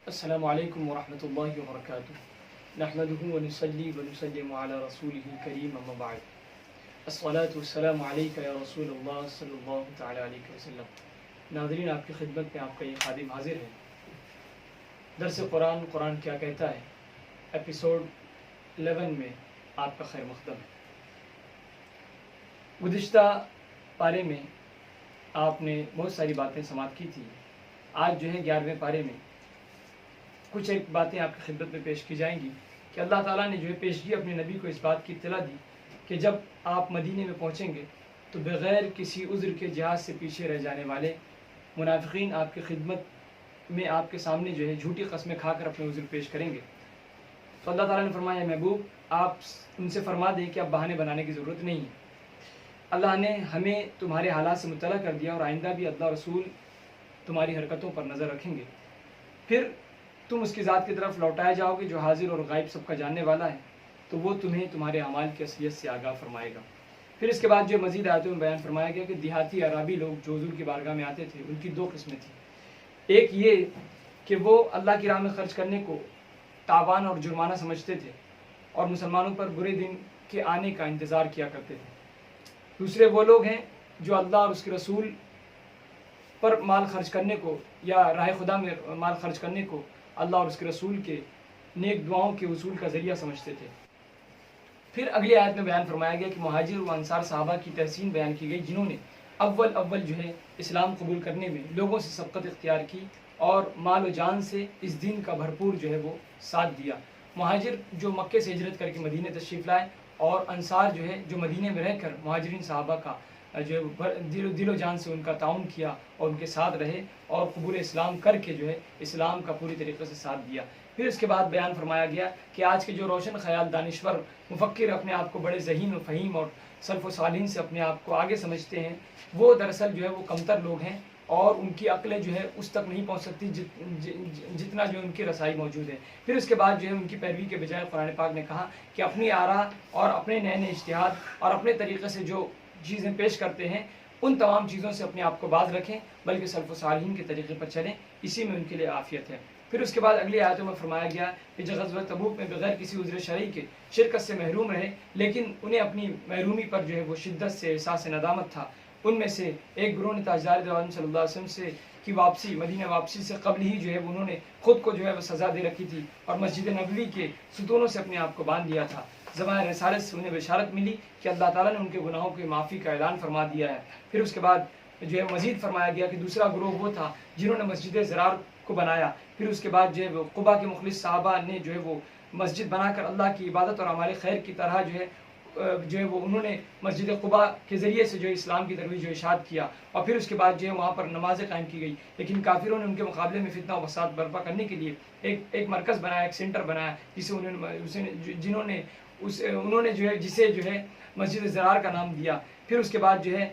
السلام علیکم ورحمۃ اللہ وبرکاتہ نحمده ونصلي ونسلم على رسوله الكريم اما بعد الصلاة والسلام علیک یا رسول اللہ صلی اللہ تعالی علیہ وسلم۔ ناظرین، آپ کی خدمت میں آپ کا یہ خادم حاضر ہے۔ درس قرآن کیا کہتا ہے ایپیسوڈ 11 میں آپ کا خیر مقدم ہے۔ گزشتہ پارے میں آپ نے بہت ساری باتیں سماعت کی تھی۔ آج جو ہے 11ویں پارے میں کچھ ایک باتیں آپ کی خدمت میں پیش کی جائیں گی کہ اللہ تعالیٰ نے جو ہے پیشگی اپنے نبی کو اس بات کی اطلاع دی کہ جب آپ مدینے میں پہنچیں گے تو بغیر کسی عذر کے جہاد سے پیچھے رہ جانے والے منافقین آپ کی خدمت میں آپ کے سامنے جو ہے جھوٹی قسمیں کھا کر اپنے عذر پیش کریں گے۔ تو اللہ تعالیٰ نے فرمایا محبوب آپ ان سے فرما دیں کہ اب بہانے بنانے کی ضرورت نہیں ہے۔ اللہ نے ہمیں تمہارے حالات سے مطلع کر دیا اور آئندہ بھی اللہ رسول تمہاری حرکتوں پر نظر رکھیں گے۔ پھر تم اس کی ذات کی طرف لوٹائے جاؤ گے جو حاضر اور غائب سب کا جاننے والا ہے، تو وہ تمہیں تمہارے اعمال کی اصلیت سے آگاہ فرمائے گا۔ پھر اس کے بعد جو مزید آیتوں میں بیان فرمایا گیا کہ دیہاتی عربی لوگ جو حضور کی بارگاہ میں آتے تھے ان کی دو قسمیں تھیں۔ ایک یہ کہ وہ اللہ کی راہ میں خرچ کرنے کو تاوان اور جرمانہ سمجھتے تھے اور مسلمانوں پر برے دن کے آنے کا انتظار کیا کرتے تھے۔ دوسرے وہ لوگ ہیں جو اللہ اور اس کے رسول پر مال خرچ کرنے کو یا راہ خدا میں مال خرچ کرنے کو اللہ اور اس کے رسول کے نیک دعاؤں کے وصول کا ذریعہ سمجھتے تھے۔ پھر اگلی آیت میں بیان فرمایا گیا کہ مہاجر و انصار صحابہ کی تحسین بیان کی گئی جنہوں نے اول جو ہے اسلام قبول کرنے میں لوگوں سے سبقت اختیار کی اور مال و جان سے اس دین کا بھرپور جو ہے وہ ساتھ دیا۔ مہاجر جو مکے سے ہجرت کر کے مدینے تشریف لائے اور انصار جو ہے جو مدینے میں رہ کر مہاجرین صحابہ کا جو دل و جان سے ان کا تعاون کیا اور ان کے ساتھ رہے اور قبول اسلام کر کے جو ہے اسلام کا پوری طریقے سے ساتھ دیا۔ پھر اس کے بعد بیان فرمایا گیا کہ آج کے جو روشن خیال دانشور مفکر اپنے آپ کو بڑے ذہین و فہیم اور سلف و صالحین سے اپنے آپ کو آگے سمجھتے ہیں، وہ دراصل جو ہے وہ کمتر لوگ ہیں اور ان کی عقلیں جو ہے اس تک نہیں پہنچ سکتی جتنا جو ان کی رسائی موجود ہے۔ پھر اس کے بعد جو ہے ان کی پیروی کے بجائے قرآن پاک نے کہا کہ اپنی آراء اور اپنے نئے اجتہاد اور اپنے طریقے سے جو چیزیں پیش کرتے ہیں ان تمام چیزوں سے اپنے آپ کو باز رکھیں، بلکہ سلف و صالحین کے طریقے پر چلیں، اسی میں ان کے لیے عافیت ہے۔ پھر اس کے بعد اگلی آیتوں میں فرمایا گیا کہ جو غزوہ تبوک میں بغیر کسی عذر شرعی کے شرکت سے محروم رہے لیکن انہیں اپنی محرومی پر جو ہے وہ شدت سے احساس ندامت تھا۔ ان میں سے ایک گروہ نے تاجدار دو عالم صلی اللہ علیہ وسلم سے کی واپسی مدینہ واپسی سے قبل ہی جو ہے انہوں نے خود کو جو ہے وہ سزا دے رکھی تھی اور مسجد نبوی کے ستونوں سے اپنے آپ کو باندھ دیا تھا۔ زمانۂ رسالت سے انہیں بشارت ملی کہ اللہ تعالیٰ نے ان کے گناہوں کی معافی کا اعلان فرما دیا ہے۔ پھر اس کے بعد جو ہے مزید فرمایا گیا کہ دوسرا گروہ وہ تھا جنہوں نے مسجد زرار کو بنایا۔ پھر اس کے بعد جو ہے وہ قبا کے مخلص صحابہ نے جو ہے وہ مسجد بنا کر اللہ کی عبادت اور اعمال خیر کی طرح جو ہے وہ انہوں نے مسجد قبا کے ذریعے سے جو اسلام کی ترویج و اشاعت کیا اور پھر اس کے بعد جو ہے وہاں پر نمازیں قائم کی گئی، لیکن کافروں نے ان کے مقابلے میں فتنہ و فساد برپا کرنے کے لیے ایک مرکز بنایا، ایک سینٹر بنایا انہوں نے جو ہے جسے جو ہے مسجد زرار کا نام دیا۔ پھر اس کے بعد جو ہے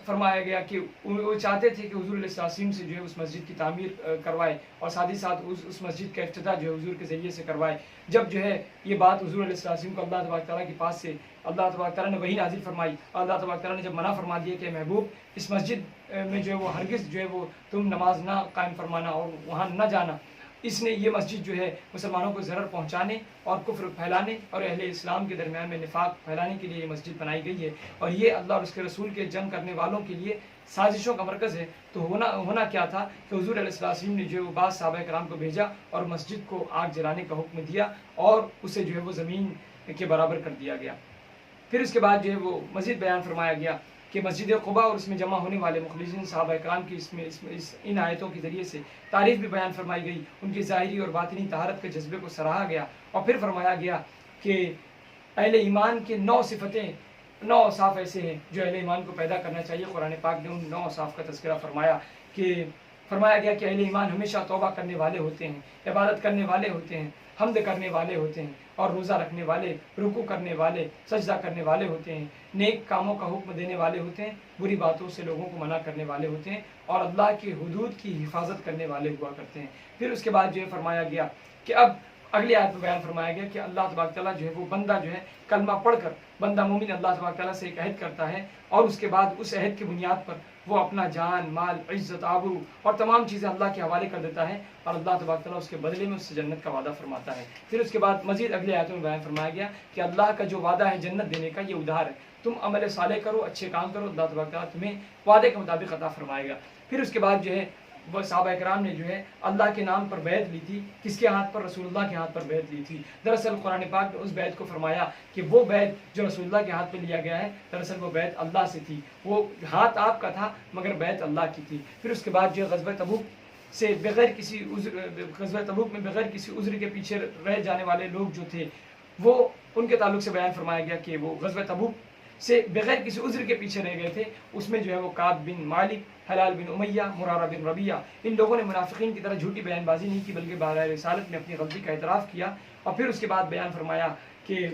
فرمایا گیا کہ وہ چاہتے تھے کہ حضور علیہ السلام سے جو ہے اس مسجد کی تعمیر کروائے اور ساتھ ہی ساتھ اس مسجد کا افتتاح جو ہے حضور کے ذریعے سے کروائے۔ جب جو ہے یہ بات حضور علیہ السلام کو اللہ تبارک تعالیٰ کے پاس سے اللہ تبارک تعالیٰ نے وحی نازل فرمائی، اللہ تبارک تعالیٰ نے جب منع فرما دیا کہ محبوب اس مسجد میں جو ہے وہ ہرگز جو ہے وہ تم نماز نہ قائم فرمانا اور وہاں نہ جانا، اس نے یہ مسجد جو ہے مسلمانوں کو ضرر پہنچانے اور کفر پھیلانے اور اہل اسلام کے درمیان میں نفاق پھیلانے کے لیے یہ مسجد بنائی گئی ہے اور یہ اللہ اور اس کے رسول کے جنگ کرنے والوں کے لیے سازشوں کا مرکز ہے۔ تو ہونا کیا تھا کہ حضور علیہ السلام نے جو ہے وہ بعض صحابہ کرام کو بھیجا اور مسجد کو آگ جلانے کا حکم دیا اور اسے جو ہے وہ زمین کے برابر کر دیا گیا۔ پھر اس کے بعد جو ہے وہ مزید بیان فرمایا گیا کہ مسجد قباء اور اس میں جمع ہونے والے مخلصین صحابہ کرام کی ان آیتوں کے ذریعے سے تعریف بھی بیان فرمائی گئی، ان کی ظاہری اور باطنی طہارت کے جذبے کو سراہا گیا اور پھر فرمایا گیا کہ اہل ایمان کے 9 اوصاف ایسے ہیں جو اہل ایمان کو پیدا کرنا چاہیے۔ قرآن پاک نے ان 9 اوصاف کا تذکرہ فرمایا گیا کہ اہل ایمان ہمیشہ توبہ کرنے والے ہوتے ہیں، عبادت کرنے والے ہوتے ہیں، حمد کرنے والے ہوتے ہیں اور روزہ رکھنے والے، رکوع کرنے والے، سجدہ کرنے والے ہوتے ہیں، نیک کاموں کا حکم دینے والے ہوتے ہیں، بری باتوں سے لوگوں کو منع کرنے والے ہوتے ہیں اور اللہ کی حدود کی حفاظت کرنے والے ہوا کرتے ہیں۔ پھر اس کے بعد جو ہے فرمایا گیا کہ اب اگلی آیت میں بیان فرمایا گیا کہ اللہ تبارک تعالیٰ جو ہے وہ بندہ جو ہے کلمہ پڑھ کر بندہ مومن اللہ تبارک تعالیٰ سے ایک عہد کرتا ہے، اور اس کے بعد اس عہد کی بنیاد پر وہ اپنا جان مال عزت آبرو اور تمام چیزیں اللہ کے حوالے کر دیتا ہے، اور اللہ تبارک تعالیٰ اس کے بدلے میں اس سے جنت کا وعدہ فرماتا ہے۔ پھر اس کے بعد مزید اگلی آیتوں میں بیان فرمایا گیا کہ اللہ کا جو وعدہ ہے جنت دینے کا، یہ ادھار ہے، تم عمل صالح کرو، اچھے کام کرو، اللہ تبارک تعالیٰ تمہیں وعدے کے مطابق عطا فرمائے گا۔ پھر اس کے بعد جو ہے وہ صحابہ کرام نے جو ہے اللہ کے نام پر بیعت لی تھی، کس کے ہاتھ پر؟ رسول اللہ کے ہاتھ پر بیعت لی تھی۔ دراصل قرآن پاک نے اس بیعت کو فرمایا کہ وہ بیعت جو رسول اللہ کے ہاتھ پہ لیا گیا ہے، دراصل وہ بیعت اللہ سے تھی، وہ ہاتھ آپ کا تھا مگر بیعت اللہ کی تھی۔ پھر اس کے بعد جو غزوہ تبوک سے بغیر کسی عذر، غزوہ تبوک میں بغیر کسی عذر کے پیچھے رہ جانے والے لوگ جو تھے، وہ ان کے تعلق سے بیان فرمایا گیا کہ وہ غزوہ تبوک سے بغیر کسی عذر کے پیچھے رہ گئے تھے، اس میں جو ہے وہ کعب بن مالک، ہلال بن امیہ، مرارہ بن ربیعہ، ان لوگوں نے منافقین کی طرح جھوٹی بیان بازی نہیں کی بلکہ بارہ رسالت میں اپنی غلطی کا اعتراف کیا، اور پھر اس کے بعد بیان فرمایا کہ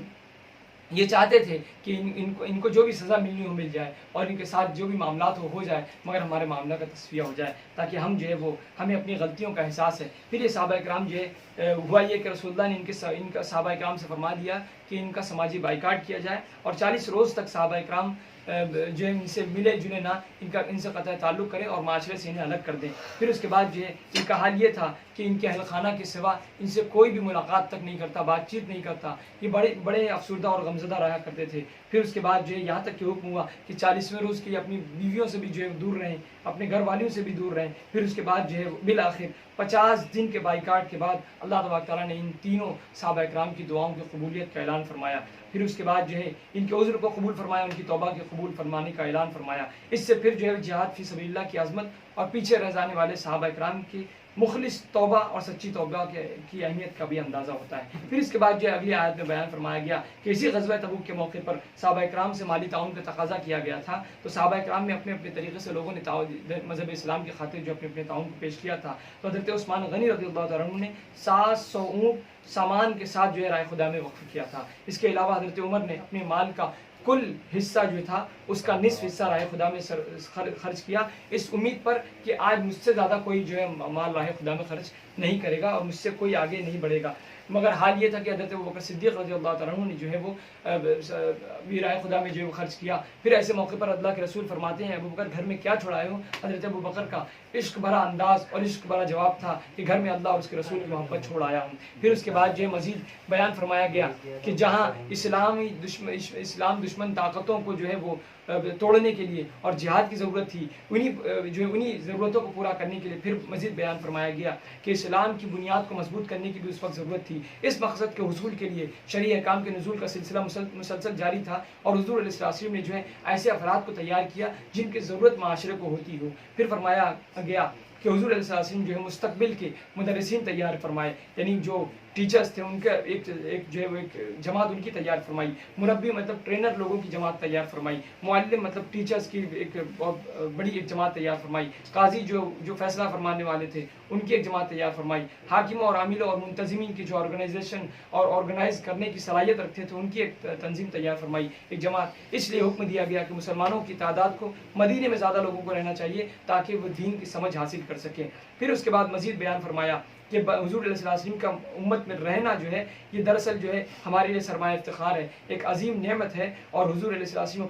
یہ چاہتے تھے کہ ان کو جو بھی سزا ملنی ہو مل جائے، اور ان کے ساتھ جو بھی معاملات ہو جائے، مگر ہمارے معاملہ کا تصفیہ ہو جائے تاکہ ہم جو ہے وہ ہمیں اپنی غلطیوں کا احساس ہے۔ پھر یہ صحابہ کرام جو ہے ہوا یہ کہ رسول اللہ نے ان کا صحابہ کرام سے فرما دیا کہ ان کا سماجی بائیکاٹ کیا جائے، اور 40 روز تک صحابہ کرام جو ہے ان سے ملے جلے نہ، ان سے قطع تعلق کریں اور معاشرے سے انہیں الگ کر دیں۔ پھر اس کے بعد جو ہے ان کا حال یہ تھا کہ ان کے اہل خانہ کے سوا ان سے کوئی بھی ملاقات تک نہیں کرتا، بات چیت نہیں کرتا، یہ بڑے افسردہ اور غمزدہ رہا کرتے تھے۔ پھر اس کے بعد جو ہے یہاں تک کہ حکم ہوا کہ 40ویں روز کے لیے اپنی بیویوں سے بھی جو ہے دور رہیں، اپنے گھر والیوں سے بھی دور رہیں۔ پھر اس کے بعد جو ہے بالآخر 50 دن کے بائیکاٹ کے بعد اللہ تبارک تعالیٰ نے ان تینوں صحابہ کرام کی دعاؤں کی قبولیت کا اعلان فرمایا۔ پھر اس کے بعد جو ہے ان کے عذر کو قبول فرمایا، ان کی توبہ کے قبول فرمانے کا اعلان فرمایا۔ اس سے پھر جو ہے جہاد فی سبیل اللہ کی عظمت اور پیچھے رہ جانے والے صحابہ کرام کی مخلص توبہ اور سچی توبہ کی اہمیت کا بھی اندازہ ہوتا ہے۔ پھر اس کے بعد جو ہے اگلی آیت میں بیان فرمایا گیا کہ اسی غزوہ تبوک کے موقع پر صحابہ کرام سے مالی تعاون کا تقاضا کیا گیا تھا، تو صحابہ کرام میں اپنے اپنے طریقے سے لوگوں نے مذہب اسلام کی خاطر جو اپنے تعاون کو پیش کیا تھا۔ تو حضرت عثمان غنی رضی اللہ تعالیٰ عنہ نے 700 اونٹ سامان کے ساتھ جو ہے رائے خدا میں وقف کیا تھا۔ اس کے علاوہ حضرت عمر نے اپنے مال کا کل حصہ جو تھا اس کا نصف حصہ راہ خدا میں خرچ کیا، اس امید پر کہ آج مجھ سے زیادہ کوئی جو ہے مال راہ خدا میں خرچ نہیں کرے گا اور مجھ سے کوئی آگے نہیں بڑھے گا۔ مگر حال یہ تھا کہ حضرت ابوبکر صدیق رضی اللہ تعالیٰ عنہ نے جو ہے وہ راہ خدا میں جو ہے وہ خرچ کیا۔ پھر ایسے موقع پر اللہ کے رسول فرماتے ہیں ابوبکر گھر میں کیا چھوڑائے ہو؟ حضرت ابوبکر کا عشق بھرا انداز اور عشق بھرا جواب تھا کہ گھر میں اللہ اور اس کے رسول کی محبت چھوڑ آیا ہوں۔ پھر اس کے بعد جو ہے مزید بیان فرمایا گیا کہ جہاں اسلام دشمن طاقتوں کو جو ہے وہ توڑنے کے لیے اور جہاد کی ضرورت تھی، انہی ضرورتوں کو پورا کرنے کے لیے پھر مزید بیان فرمایا گیا کہ اسلام کی بنیاد کو مضبوط کرنے کی بھی اس وقت ضرورت تھی۔ اس مقصد کے حصول کے لیے شرعی احکام کے نزول کا سلسلہ مسلسل جاری تھا، اور حضور علیہ السلام نے جو ہے ایسے افراد کو تیار کیا جن کی ضرورت معاشرے کو ہوتی ہو۔ پھر فرمایا گیا کہ حضور علیہ السلام جو ہے مستقبل کے مدرسین تیار فرمائے، یعنی جو ٹیچرز تھے ان کا ایک جو ہے وہ ایک جماعت ان کی تیار فرمائی، مربی مطلب ٹرینر لوگوں کی جماعت تیار فرمائی، معلم مطلب ٹیچرز کی ایک بہت بڑی ایک جماعت تیار فرمائی، قاضی جو فیصلہ فرمانے والے تھے ان کی ایک جماعت تیار فرمائی، حاکموں اور عاملوں اور منتظمین کی جو آرگنائزیشن اور آرگنائز کرنے کی صلاحیت رکھتے تھے ان کی ایک تنظیم تیار فرمائی، ایک جماعت۔ اس لیے حکم دیا گیا کہ مسلمانوں کی تعداد کو مدینے میں زیادہ لوگوں کو رہنا چاہیے تاکہ وہ دین کی سمجھ حاصل کر سکیں۔ پھر اس کے بعد مزید بیان فرمایا کہ حضور علیہ السلام کا امت میں رہنا جو ہے یہ دراصل جو ہے ہمارے لیے سرمایہ افتخار ہے، ایک عظیم نعمت ہے، اور حضور علیہ السلام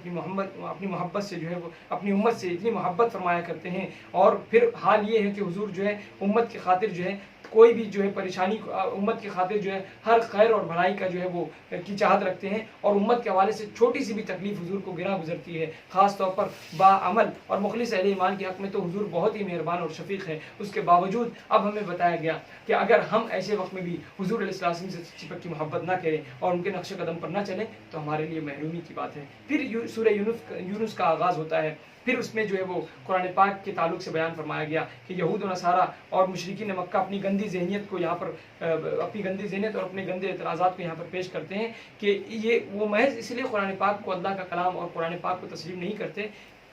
اپنی محبت سے جو ہے وہ اپنی امت سے اتنی محبت فرمایا کرتے ہیں، اور پھر حال یہ ہے کہ حضور جو ہے امت کی خاطر جو ہے کوئی بھی جو ہے پریشانی، امت کی خاطر جو ہے ہر خیر اور بھلائی کا جو ہے وہ کی چاہت رکھتے ہیں، اور امت کے حوالے سے چھوٹی سی بھی تکلیف حضور کو گراں گزرتی ہے، خاص طور پر باعمل اور مخلص اہل ایمان کے حق میں تو حضور بہت ہی مہربان اور شفیق ہے۔ اس کے باوجود اب ہمیں بتایا گیا کہ اگر ہم ایسے وقت میں بھی حضور علیہ السلام سے سچی پکی محبت نہ کریں اور ان کے نقش قدم پر نہ چلیں تو ہمارے لیے محرومی کی بات ہے۔ پھر سورہ یونس کا آغاز ہوتا ہے، پھر اس میں جو ہے وہ قرآن پاک کے تعلق سے بیان فرمایا گیا کہ یہود و نصارہ اور مشرکین مکہ اپنی گندی ذہنیت کو یہاں پر اپنی گندی ذہنیت اور اپنے گندے اعتراضات کو یہاں پر پیش کرتے ہیں کہ یہ وہ محض اس لیے قرآن پاک کو اللہ کا کلام اور قرآن پاک کو تسلیم نہیں کرتے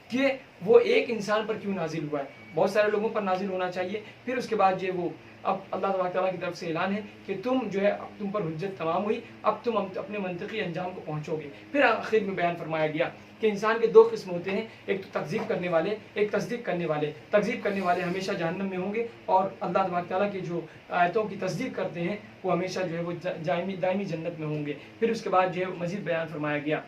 کہ وہ ایک انسان پر کیوں نازل ہوا ہے، بہت سارے لوگوں پر نازل ہونا چاہیے۔ پھر اس کے بعد جو وہ اب اللہ تبارک تعالیٰ کی طرف سے اعلان ہے کہ تم جو ہے اب تم پر حجت تمام ہوئی، اب تم اپنے منطقی انجام کو پہنچو گے۔ پھر آخر میں بیان فرمایا گیا کہ انسان کے دو قسم ہوتے ہیں، ایک تو تکذیب کرنے والے، ایک تصدیق کرنے والے۔ تکذیب کرنے والے ہمیشہ جہنم میں ہوں گے، اور اللہ تبارک تعالیٰ کی جو آیتوں کی تصدیق کرتے ہیں وہ ہمیشہ جو ہے وہ دائمی جنت میں ہوں گے۔ پھر اس کے بعد جو ہے مزید بیان فرمایا گیا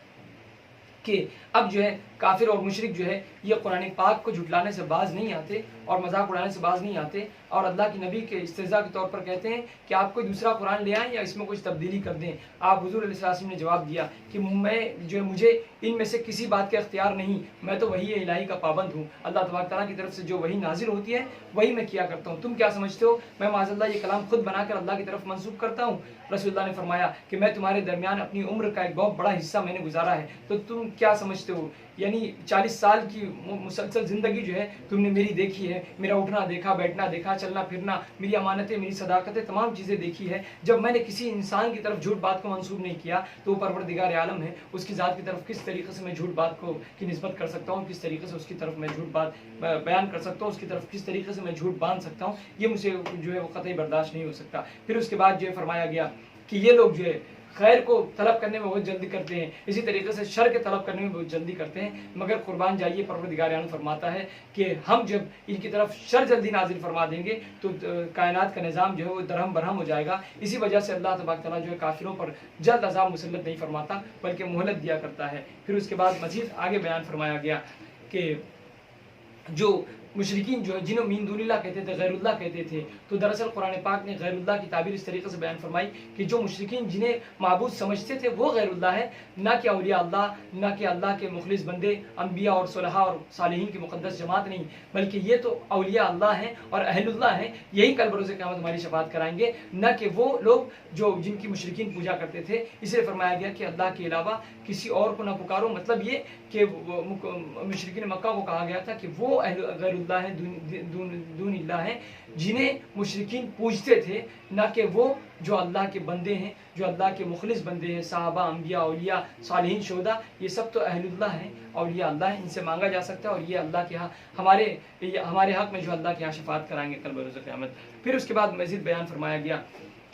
کہ اب جو ہے کافر اور مشرک جو ہے یہ قرآن پاک کو جھٹلانے سے باز نہیں آتے اور مذاق اڑانے سے باز نہیں آتے، اور اللہ کے نبی کے استہزاء کے طور پر کہتے ہیں کہ آپ کوئی دوسرا قرآن لے آئیں یا اس میں کچھ تبدیلی کر دیں۔ آپ حضور علیہ السلام نے جواب دیا کہ میں جو ہے مجھے ان میں سے کسی بات کا اختیار نہیں، میں تو وحی الہی کا پابند ہوں، اللہ تبارک تعالیٰ کی طرف سے جو وحی نازل ہوتی ہے وہی میں کیا کرتا ہوں، تم کیا سمجھتے ہو میں معاذ اللہ یہ کلام خود بنا کر اللہ کی طرف منسوب کرتا ہوں؟ رسول اللہ نے فرمایا کہ میں تمہارے درمیان اپنی عمر کا ایک بہت بڑا حصہ میں نے گزارا ہے، تو تم کیا سمجھتے ہو؟ یعنی 40 سال کی مسلسل زندگی جو ہے تم نے میری دیکھی ہے، میرا اٹھنا دیکھا، بیٹھنا دیکھا، چلنا پھرنا، میری امانتیں، میری صداقتیں، تمام چیزیں دیکھی ہے۔ جب میں نے کسی انسان کی طرف جھوٹ بات کو منسوب نہیں کیا تو وہ پروردگار عالم ہے، اس کی ذات کی طرف کس طریقے سے میں جھوٹ بات کو کی نسبت کر سکتا ہوں، کس طریقے سے اس کی طرف میں جھوٹ بات بیان کر سکتا ہوں، اس کی طرف کس طریقے سے میں جھوٹ باندھ سکتا ہوں، یہ مجھے جو ہے وہ قطعی برداشت نہیں ہو سکتا۔ پھر اس کے بعد جو ہے فرمایا گیا کہ یہ لوگ جو ہے خیر کو طلب کرنے میں بہت جلدی کرتے ہیں، اسی طریقے سے شر کے طلب کرنے میں بہت جلدی کرتے ہیں، مگر قربان جائیے پروردگار عالم فرماتا ہے کہ ہم جب ان کی طرف شر جلدی نازل فرما دیں گے تو کائنات کا نظام جو ہے وہ درہم برہم ہو جائے گا۔ اسی وجہ سے اللہ تبارک تعالیٰ جو ہے کافروں پر جلد عذاب مسلط نہیں فرماتا بلکہ مہلت دیا کرتا ہے۔ پھر اس کے بعد مزید آگے بیان فرمایا گیا کہ جو مشرکین جو جنہوں مین دون اللہ کہتے تھے، غیر اللہ کہتے تھے، تو دراصل قرآن پاک نے غیر اللہ کی تعبیر اس طریقے سے بیان فرمائی کہ جو مشرکین جنہیں معبود سمجھتے تھے وہ غیر اللہ ہے، نہ کہ اولیاء اللہ، نہ کہ اللہ کے مخلص بندے، انبیاء اور صلحاء اور صالحین کی مقدس جماعت نہیں، بلکہ یہ تو اولیاء اللہ ہیں اور اہل اللہ ہیں، یہی کل بروز قیامت ہماری شفاعت کرائیں گے، نہ کہ وہ لوگ جو جن کی مشرکین پوجا کرتے تھے۔ اس لیے فرمایا گیا کہ اللہ کے علاوہ کسی اور کو نہ پکارو، مطلب یہ کہ مشرکین مکہ کو کہا گیا تھا کہ وہ غیر اللہ ہیں، دون اللہ ہیں جنہیں مشرکین پوجتے تھے، نہ کہ وہ جو اللہ کے بندے ہیں، جو اللہ کے مخلص بندے ہیں، صحابہ، انبیاء، اولیاء، صالحین، شہداء، یہ سب تو اہل اللہ ہیں، اولیاء اللہ ہیں، ان سے مانگا جا سکتا ہے، اور یہ اللہ کے ہاں ہمارے حق میں جو اللہ کے ہاں شفاعت کرائیں گے کل بروز قیامت۔ پھر اس کے بعد مزید بیان فرمایا گیا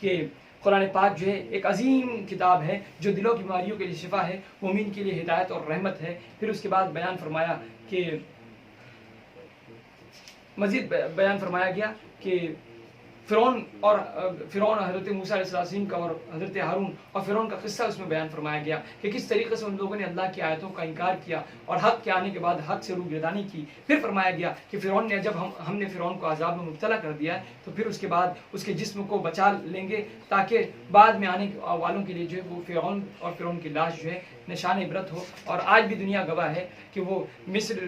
کہ قرآن پاک جو ہے ایک عظیم کتاب ہے جو دلوں کی بیماریوں کے لیے شفا ہے، مومن کے لیے ہدایت اور رحمت ہے۔ پھر اس کے بعد بیان فرمایا کہ مزید بیان فرمایا گیا کہ فرعون حضرت موسیٰ علیہ السلام کا اور حضرت ہارون اور فرعون کا قصہ اس میں بیان فرمایا گیا کہ کس طریقے سے ان لوگوں نے اللہ کی آیتوں کا انکار کیا اور حق کے آنے کے بعد حق سے روگردانی کی۔ پھر فرمایا گیا کہ فرعون نے جب ہم نے فرعون کو عذاب میں مبتلا کر دیا تو پھر اس کے بعد اس کے جسم کو بچا لیں گے تاکہ بعد میں آنے والوں کے لیے جو ہے وہ فرعون اور فرعون کی لاش جو ہے نشان عبرت ہو۔ اور آج بھی دنیا گواہ ہے کہ وہ مصر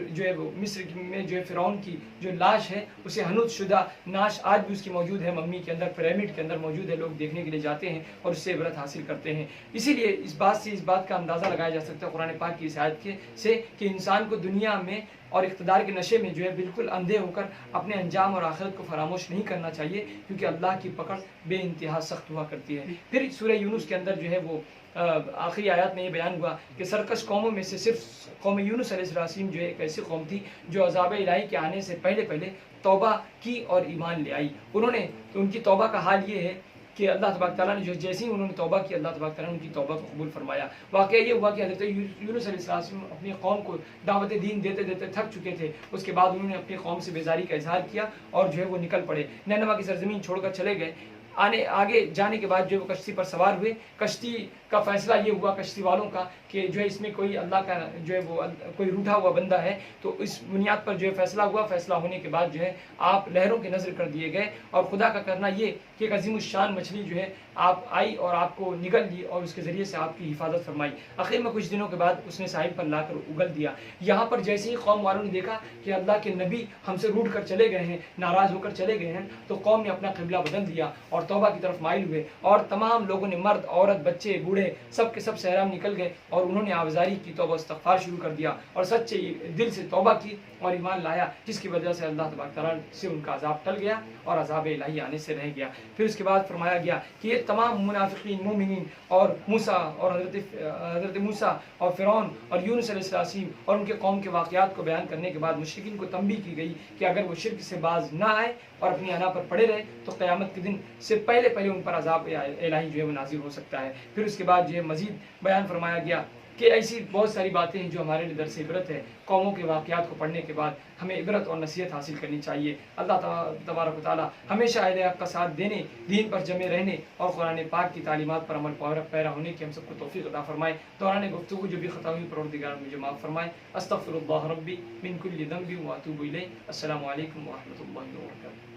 میں جو ہے فرعون کی جو لاش ہے اسے حنوط شدہ ناش آج بھی اس کی موجود ہے، ممی کے اندر، پیرامڈ کے اندر موجود ہے، لوگ دیکھنے کے لیے جاتے ہیں اور اس سے عبرت حاصل کرتے ہیں۔ اسی لیے اس بات کا اندازہ لگایا جا سکتا ہے قرآن پاک کی اس آیت سے کہ انسان کو دنیا میں اور اقتدار کے نشے میں جو ہے بالکل اندھے ہو کر اپنے انجام اور آخرت کو فراموش نہیں کرنا چاہیے، کیونکہ اللہ کی پکڑ بے انتہا سخت ہوا کرتی ہے۔ پھر سورہ یونس کے اندر جو ہے وہ آخری آیات میں یہ بیان ہوا کہ سرکش قوموں میں سے صرف قوم یونس علیہ السلام جو ہے ایک ایسی قوم تھی جو عذاب الہی کے آنے سے پہلے توبہ کی اور ایمان لے آئی۔ ان کی توبہ کا حال یہ ہے کہ اللہ تبارک تعالیٰ نے جیسے ہی انہوں نے توبہ کی، اللہ تبارک تعالیٰ نے ان کی توبہ کو قبول فرمایا۔ واقعہ یہ ہوا کہ حضرت یونس علیہ السلام اپنی قوم کو دعوت دین دیتے تھک چکے تھے، اس کے بعد انہوں نے اپنی قوم سے بیزاری کا اظہار کیا اور جو ہے وہ نکل پڑے، نینوا کی سرزمین چھوڑ کر چلے گئے۔ آگے جانے کے بعد جو وہ کشتی پر سوار ہوئے، کشتی کا فیصلہ یہ ہوا کشتی والوں کا کہ جو ہے اس میں کوئی اللہ کا جو ہے وہ کوئی روٹھا ہوا بندہ ہے، تو اس بنیاد پر جو ہے فیصلہ ہوا۔ فیصلہ ہونے کے بعد جو ہے آپ لہروں کے نظر کر دیے گئے، اور خدا کا کرنا یہ کہ ایک عظیم الشان مچھلی جو ہے آپ آئی اور آپ کو نگل لی اور اس کے ذریعے سے آپ کی حفاظت فرمائی۔ آخر میں کچھ دنوں کے بعد اس نے ساحل پر لا کر اگل دیا۔ یہاں پر جیسے ہی قوم والوں نے دیکھا کہ اللہ کے نبی ہم سے روٹ کر چلے گئے ہیں، ناراض ہو کر چلے گئے ہیں، تو قوم نے اپنا قبلہ بدل دیا اور توبہ کی طرف مائل ہوئے، اور تمام لوگوں نے، مرد، عورت، بچے، بوڑھے، سب کے سب صحرا میں نکل گئے اور انہوں نے آوازاری کی، توبہ استغفار شروع کر دیا اور سچے دل سے توبہ کی اور ایمان لایا، جس کی وجہ سے اللہ تبارک تعالیٰ سے ان کا عذاب ٹل گیا اور عذاب الہی آنے سے رہ گیا۔ پھر اس کے بعد فرمایا گیا کہ یہ تمام منافقین، مومنین اور موسیٰ اور حضرت موسیٰ اور فرعون اور یونس علیہ السلام اور ان کے قوم کے واقعات کو بیان کرنے کے بعد مشرکین کو تنبیہ کی گئی کہ اگر وہ شرک سے باز نہ آئے اور اپنی انا پر پڑے رہے تو قیامت کے دن سے پہلے ان پر عذاب الہی جو ہے وہ نازل ہو سکتا ہے۔ پھر اس کے بعد جو ہے مزید بیان فرمایا گیا کہ ایسی بہت ساری باتیں ہیں جو ہمارے لیے درس عبرت ہے۔ قوموں کے واقعات کو پڑھنے کے بعد ہمیں عبرت اور نصیحت حاصل کرنی چاہیے۔ اللہ تبارک و تعالیٰ ہمیشہ اہل حق کا ساتھ دینے، دین پر جمے رہنے اور قرآن پاک کی تعلیمات پر عمل پیرا ہونے کی ہم سب کو توفیق عطا فرمائے۔ دوران گفتگو جو بھی خطا ہوئی پروردگار مجھے معاف فرمائے۔ استغفر اللہ ربی من کل ذنب واتوب الیہ۔ السلام علیکم ورحمۃ اللہ وبرکاتہ۔